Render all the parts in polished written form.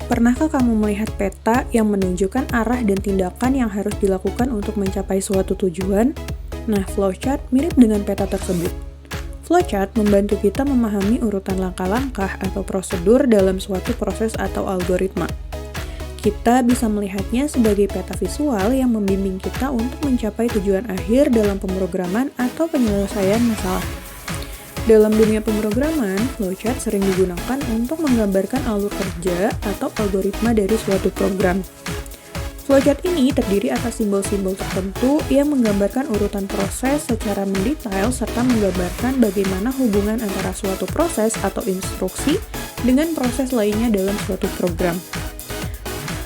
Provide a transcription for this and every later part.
Pernahkah kamu melihat peta yang menunjukkan arah dan tindakan yang harus dilakukan untuk mencapai suatu tujuan? Nah, flowchart mirip dengan peta tersebut. Flowchart membantu kita memahami urutan langkah-langkah atau prosedur dalam suatu proses atau algoritma. Kita bisa melihatnya sebagai peta visual yang membimbing kita untuk mencapai tujuan akhir dalam pemrograman atau penyelesaian masalah. Dalam dunia pemrograman, flowchart sering digunakan untuk menggambarkan alur kerja atau algoritma dari suatu program. Flowchart ini terdiri atas simbol-simbol tertentu yang menggambarkan urutan proses secara mendetail serta menggambarkan bagaimana hubungan antara suatu proses atau instruksi dengan proses lainnya dalam suatu program.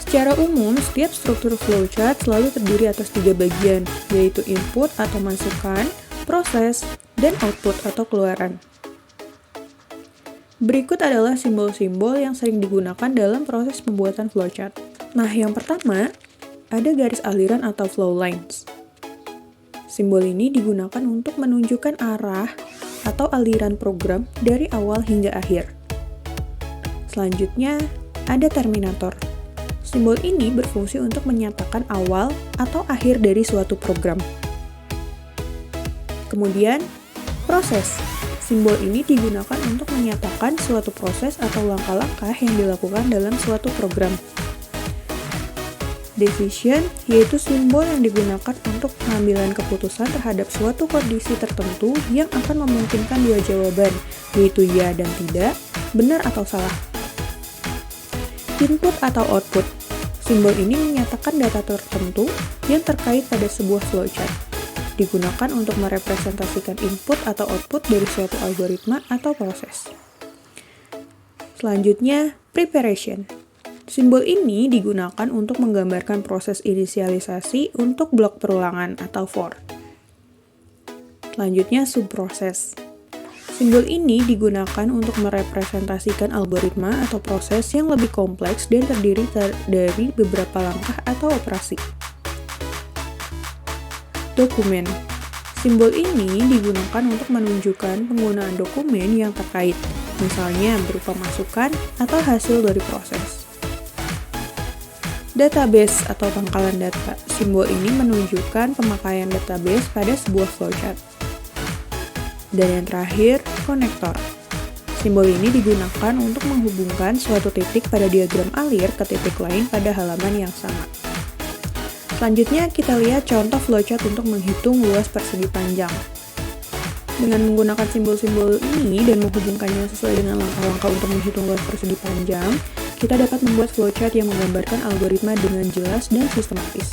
Secara umum, setiap struktur flowchart selalu terdiri atas 3 bagian, yaitu input atau masukan, proses, dan output atau keluaran. Berikut adalah simbol-simbol yang sering digunakan dalam proses pembuatan flowchart. Nah, yang pertama, ada garis aliran atau flow lines. Simbol ini digunakan untuk menunjukkan arah atau aliran program dari awal hingga akhir. Selanjutnya, ada terminator. Simbol ini berfungsi untuk menyatakan awal atau akhir dari suatu program. Kemudian, proses. Simbol ini digunakan untuk menyatakan suatu proses atau langkah-langkah yang dilakukan dalam suatu program. Decision yaitu simbol yang digunakan untuk pengambilan keputusan terhadap suatu kondisi tertentu yang akan memungkinkan dua jawaban, yaitu ya dan tidak, benar atau salah. Input atau output. Simbol ini menyatakan data tertentu yang terkait pada sebuah flowchart. Digunakan untuk merepresentasikan input atau output dari suatu algoritma atau proses. Selanjutnya, preparation. Simbol ini digunakan untuk menggambarkan proses inisialisasi untuk blok perulangan atau for. Selanjutnya, subproses. Simbol ini digunakan untuk merepresentasikan algoritma atau proses yang lebih kompleks dan terdiri dari beberapa langkah atau operasi. Dokumen. Simbol ini digunakan untuk menunjukkan penggunaan dokumen yang terkait, misalnya berupa masukan atau hasil dari proses. Database atau pangkalan data. Simbol ini menunjukkan pemakaian database pada sebuah flowchart. Dan yang terakhir, konektor. Simbol ini digunakan untuk menghubungkan suatu titik pada diagram alir ke titik lain pada halaman yang sama. Selanjutnya, kita lihat contoh flowchart untuk menghitung luas persegi panjang. Dengan menggunakan simbol-simbol ini dan menghubungkannya sesuai dengan langkah-langkah untuk menghitung luas persegi panjang, kita dapat membuat flowchart yang menggambarkan algoritma dengan jelas dan sistematis.